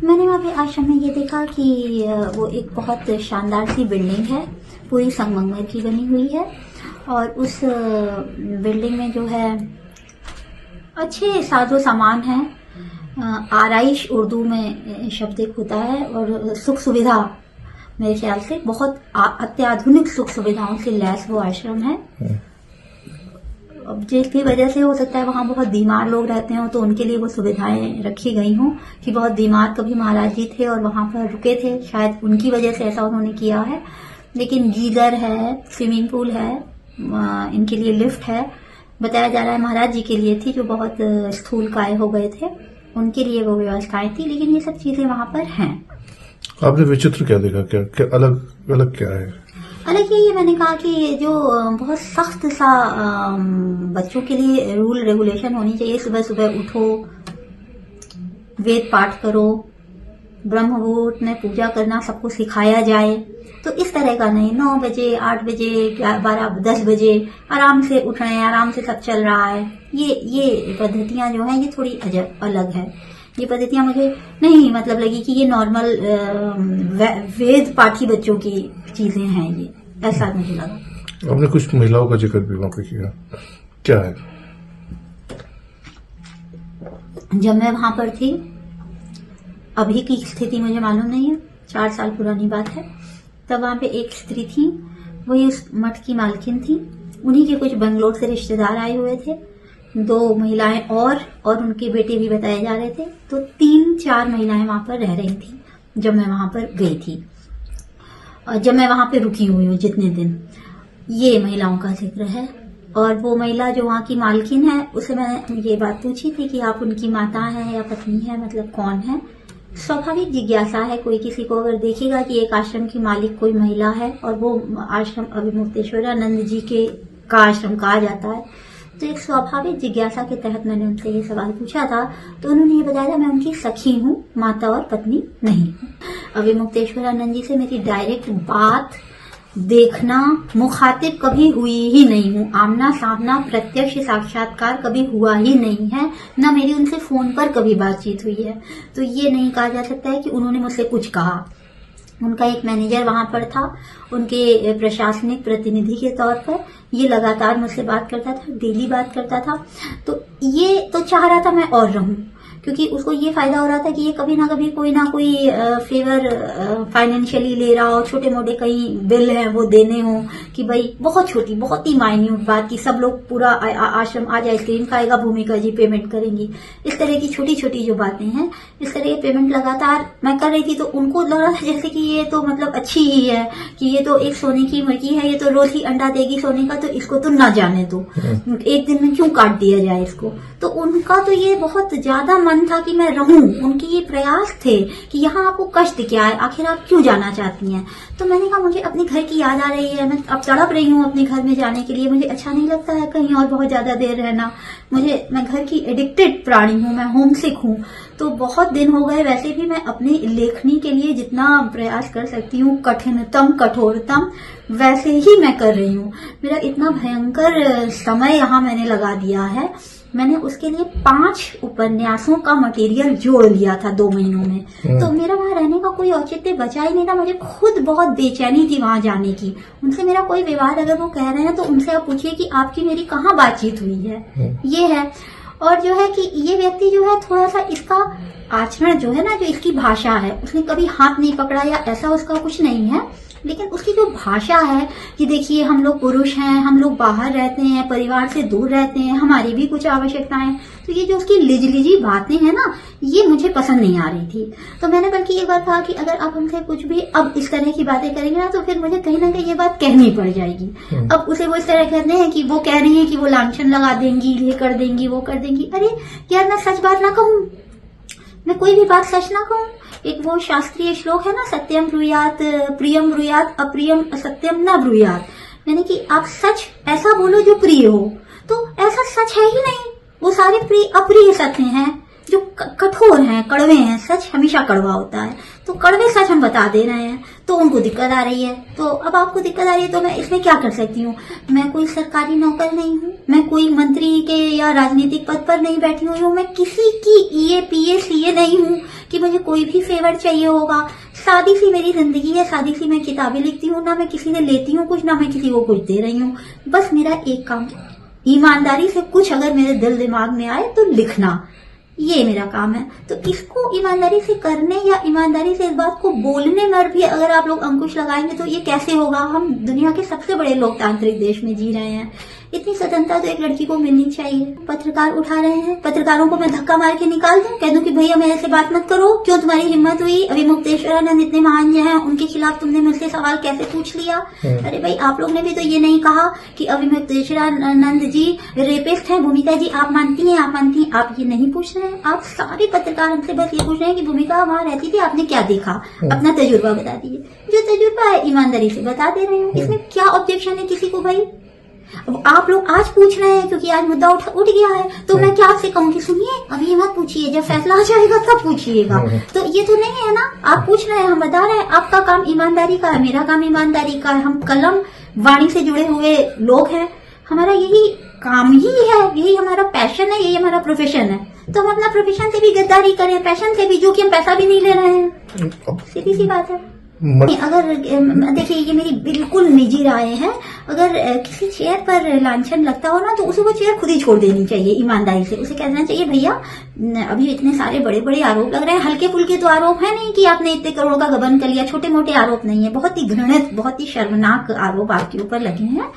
मैंने वहाँ पे आश्रम में ये देखा कि वो एक बहुत शानदार सी बिल्डिंग है, पूरी संगमरमर की बनी हुई है। और उस बिल्डिंग में जो है अच्छे साजो सामान है। आराइश उर्दू में शब्द एक होता है, और सुख सुविधा मेरे ख्याल से बहुत अत्याधुनिक सुख सुविधाओं से लैस वो आश्रम है। अब जिसकी वजह से हो सकता है वहाँ बहुत बीमार लोग रहते हो, तो उनके लिए वो सुविधाएं रखी गई हों कि बहुत बीमार कभी महाराज जी थे और वहाँ पर रुके थे, शायद उनकी वजह से ऐसा उन्होंने किया है। लेकिन गीजर है, स्विमिंग पूल है, इनके लिए लिफ्ट है। बताया जा रहा है महाराज जी के लिए थी जो बहुत स्थूल काय हो गए थे, उनके लिए वो व्यवस्थाएं थी। लेकिन ये सब चीजें वहाँ पर हैं। आपने विचित्र क्या देखा, क्या अलग क्या है? अलग ये मैंने कहा कि ये जो बहुत सख्त सा बच्चों के लिए रूल रेगुलेशन होनी चाहिए। सुबह सुबह उठो, वेद पाठ करो, ब्रह्म मुहूर्त में पूजा करना सबको सिखाया जाए। तो इस तरह का नहीं, 9 बजे 8 बजे 12 10 बजे आराम से उठ रहे हैं, आराम से सब चल रहा है। ये पद्धतियां जो हैं ये थोड़ी अलग है। ये पद्धतियां मुझे नहीं मतलब लगी कि ये नॉर्मल वेद पाठी बच्चों की चीजें हैं, ये ऐसा मुझे लगा। आपने कुछ महिलाओं का जिक्र भी वहां पे किया, क्या है? जब मैं वहां पर थी, अभी की स्थिति मुझे मालूम नहीं है, 4 साल पुरानी बात है, तब वहां पे एक स्त्री थी, वही उस मठ की मालकिन थी। उन्हीं के कुछ बेंगलोर से रिश्तेदार आए हुए थे, 2 महिलाएं और उनके बेटे भी बताए जा रहे थे। तो 3-4 महिलाएं वहां पर रह रही थी जब मैं वहां पर गई थी, और जब मैं वहां पे रुकी हुई हूँ जितने दिन। ये महिलाओं का जिक्र है। और वो महिला जो वहां की मालकिन है, उसे मैंने ये बात पूछी थी कि आप उनकी माता है या पत्नी है, मतलब कौन है। स्वाभाविक जिज्ञासा है, कोई किसी को अगर देखेगा कि एक आश्रम की मालिक कोई महिला है और वो आश्रम अभिमुक्तेश्वरानंद जी का आश्रम कहा जाता है, तो एक स्वाभाविक जिज्ञासा के तहत मैंने उनसे ये सवाल पूछा था। तो उन्होंने ये बताया मैं उनकी सखी हूँ, माता और पत्नी नहीं हूँ। अभिमुक्तेश्वरानंद जी से मेरी डायरेक्ट बात, देखना, मुखातिब कभी हुई ही नहीं हूँ। आमना सामना प्रत्यक्ष साक्षात्कार कभी हुआ ही नहीं है, न मेरी उनसे फोन पर कभी बातचीत हुई है। तो ये नहीं कहा जा सकता है कि उन्होंने मुझसे कुछ कहा। उनका एक मैनेजर वहां पर था, उनके प्रशासनिक प्रतिनिधि के तौर पर। ये लगातार मुझसे बात करता था, डेली बात करता था। तो ये तो चाह रहा था मैं और रहूं, क्योंकि उसको ये फायदा हो रहा था कि ये कभी ना कभी कोई ना कोई फेवर फाइनेंशियली ले रहा हो, छोटे मोटे कहीं बिल हैं वो देने हो, कि भाई बहुत छोटी, बहुत ही माइन्यूट बात कि सब लोग पूरा आश्रम आज आइसक्रीम खाएगा, भूमिका जी पेमेंट करेंगी। इस तरह की छोटी छोटी जो बातें हैं, इस तरह की पेमेंट लगातार मैं कर रही थी। तो उनको लग रहा था जैसे कि ये तो मतलब अच्छी ही है, कि ये तो एक सोने की मुर्गी है, ये तो रोज ही अंडा देगी सोने का, तो इसको तो ना जाने दो, एक दिन में क्यों काट दिया जाए इसको। तो उनका तो ये बहुत ज्यादा मन था कि मैं रहूं। उनके ये प्रयास थे कि यहाँ आपको कष्ट क्या है, आखिर आप क्यों जाना चाहती हैं। तो मैंने कहा मुझे अपने घर की याद आ रही है, मैं अब तड़प रही हूँ अपने घर में जाने के लिए। मुझे अच्छा नहीं लगता है कहीं और बहुत ज्यादा देर रहना। मैं घर की एडिक्टेड प्राणी हूँ, मैं होमसिक हूँ। तो बहुत दिन हो गए। वैसे भी मैं अपनी लेखनी के लिए जितना प्रयास कर सकती हूँ, कठिनतम कठोरतम, वैसे ही मैं कर रही हूँ। मेरा इतना भयंकर समय यहाँ मैंने लगा दिया है। मैंने उसके लिए 5 उपन्यासों का मटेरियल जोड़ लिया था 2 महीनों में। तो मेरा वहां रहने का कोई औचित्य बचा ही नहीं था। मुझे खुद बहुत बेचैनी थी वहां जाने की। उनसे मेरा कोई विवाद अगर वो कह रहे हैं तो उनसे आप पूछिए कि आपकी मेरी कहाँ बातचीत हुई है। ये है। और जो है कि ये व्यक्ति जो है थोड़ा सा इसका आचरण जो है ना, जो इसकी भाषा है, उसने कभी हाथ नहीं पकड़ा या ऐसा उसका कुछ नहीं है, लेकिन उसकी जो भाषा है कि देखिए हम लोग पुरुष हैं, हम लोग बाहर रहते हैं, परिवार से दूर रहते हैं, हमारी भी कुछ आवश्यकताएं, तो ये जो उसकी लिजी बातें हैं ना, ये मुझे पसंद नहीं आ रही थी। तो मैंने बल्कि एक बार कहा कि अगर आप हमसे कुछ भी अब इस तरह की बातें करेंगे ना, तो फिर मुझे कहीं ना कहीं ये बात कहनी पड़ जाएगी। अब उसे वो इस तरह कहते हैं कि वो कह रही है कि वो लांछन लगा देंगी, ये कर देंगी, वो कर देंगी। अरे यार, मैं सच बात ना कहूं, मैं कोई भी बात सच ना कहूं। एक वो शास्त्रीय श्लोक है ना, सत्यम ब्रूयात प्रियम ब्रूयात अप्रियम सत्यम न ब्रूयात, यानी कि आप सच ऐसा बोलो जो प्रिय हो। तो ऐसा सच है ही नहीं, वो सारे प्रिय अप्रिय सत्य हैं जो कठोर हैं, कड़वे हैं, सच हमेशा कड़वा होता है, तो कड़वे सच हम बता दे रहे हैं, तो उनको दिक्कत आ रही है। तो अब आपको दिक्कत आ रही है तो मैं इसमें क्या कर सकती हूँ? मैं कोई सरकारी नौकर नहीं हूँ, मैं कोई मंत्री के या राजनीतिक पद पर नहीं बैठी हुई हूँ, मैं किसी की ईए पीए सीए नहीं हूँ कि मुझे कोई भी फेवर चाहिए होगा। सादी सी मेरी जिंदगी है, सादी सी मैं किताबें लिखती हूँ, ना मैं किसी से लेती हूँ कुछ, ना मैं किसी को कुछ दे रही हूँ। बस मेरा एक काम, ईमानदारी से कुछ अगर मेरे दिल दिमाग में आए तो लिखना, ये मेरा काम है। तो इसको ईमानदारी से करने या ईमानदारी से इस बात को बोलने में भी अगर आप लोग अंकुश लगाएंगे तो ये कैसे होगा? हम दुनिया के सबसे बड़े लोकतांत्रिक देश में जी रहे हैं, इतनी स्वतंत्रता तो एक लड़की को मिलनी चाहिए। पत्रकार उठा रहे हैं, पत्रकारों को मैं धक्का मार के निकाल दूं, कह दूं कि भैया मेरे से बात मत करो, क्यों तुम्हारी हिम्मत हुई? अभी मुक्तेश्वरानंद इतने महान हैं, उनके खिलाफ तुमने मुझसे सवाल कैसे पूछ लिया? अरे भाई, आप लोग ने भी तो ये नहीं कहा कि अभी मुक्तेश्वरानंद जी रेपिस्ट हैं। भूमिका जी आप मानती हैं? आप मानती हैं? आप ये नहीं पूछ रहे हैं। आप सारे पत्रकार हमसे बस ये पूछ रहे हैं कि भूमिका वहां रहती थी, आपने क्या देखा? अपना तजुर्बा बता दीजिए। जो तजुर्बा है ईमानदारी से बता दे रहे हूँ, इसमें क्या ऑब्जेक्शन है किसी को भाई? अब आप लोग आज पूछ रहे हैं क्योंकि आज मुद्दा उठ गया है, तो मैं क्या आपसे कहूँ कि सुनिए अभी ये मत पूछिए, जब फैसला आ जाएगा तब पूछिएगा। तो ये तो नहीं है ना, आप पूछ रहे हैं, हम बता रहे हैं। आपका काम ईमानदारी का है, मेरा काम ईमानदारी का है। हम कलम वाणी से जुड़े हुए लोग हैं, हमारा यही काम ही है, यही हमारा पैशन है, यही हमारा प्रोफेशन है। तो हम अपना प्रोफेशन से भी गद्दारी करें, पैशन से भी, जो कि हम पैसा भी नहीं ले रहे हैं। सीधी सी बात है। अगर देखिए, ये मेरी बिल्कुल निजी राय है, अगर किसी चेयर पर लांछन लगता हो ना तो उसे वो चेयर खुद ही छोड़ देनी चाहिए ईमानदारी से। उसे कहना चाहिए भैया अभी इतने सारे बड़े बड़े आरोप लग रहे हैं, हल्के फुल्के तो आरोप है नहीं कि आपने इतने करोड़ का गबन कर लिया, छोटे मोटे आरोप नहीं है, बहुत ही घृणित, बहुत ही शर्मनाक आरोप आपके ऊपर लगे हैं।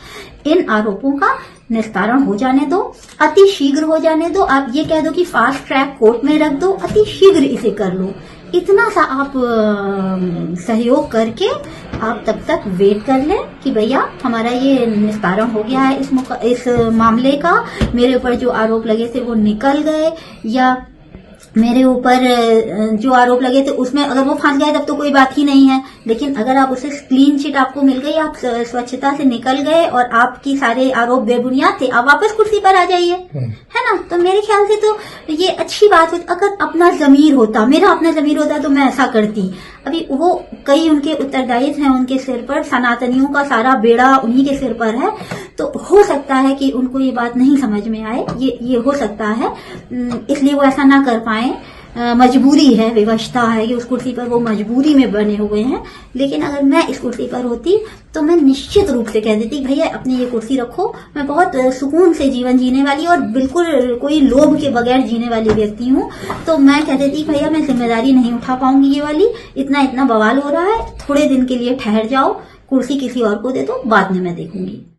इन आरोपों का निस्तारण हो जाने दो, अति शीघ्र हो जाने दो। आप ये कह दो कि फास्ट ट्रैक कोर्ट में रख दो, अति शीघ्र इसे कर लो। इतना सा आप सहयोग करके आप तब तक वेट कर लें कि भैया हमारा ये निस्तारण हो गया है इस मामले का, मेरे ऊपर जो आरोप लगे थे वो निकल गए, या मेरे ऊपर जो आरोप लगे थे उसमें अगर वो फंस गए तब तो कोई बात ही नहीं है। लेकिन अगर आप उसे क्लीन चिट आपको मिल गई, आप स्वच्छता से निकल गए और आपकी सारे आरोप बेबुनियाद थे, आप वापस कुर्सी पर आ जाइए, है ना। तो मेरे ख्याल से तो ये अच्छी बात होती। अगर अपना जमीर होता, मेरा अपना जमीर होता तो मैं ऐसा करती। अभी वो कई उनके उत्तरदायित्व हैं उनके सिर पर, सनातनियों का सारा बेड़ा उन्हीं के सिर पर है। तो हो सकता है कि उनको ये बात नहीं समझ में आए, ये हो सकता है, इसलिए वो ऐसा ना कर पाए। मजबूरी है, विवशता है कि उस कुर्सी पर वो मजबूरी में बने हुए हैं। लेकिन अगर मैं इस कुर्सी पर होती तो मैं निश्चित रूप से कह देती भैया अपनी ये कुर्सी रखो, मैं बहुत सुकून से जीवन जीने वाली और बिल्कुल कोई लोभ के बगैर जीने वाली व्यक्ति हूँ। तो मैं कह देती भैया मैं जिम्मेदारी नहीं उठा पाऊंगी ये वाली, इतना बवाल हो रहा है, थोड़े दिन के लिए ठहर जाओ, कुर्सी किसी और को दे दो, बाद में मैं देखूंगी।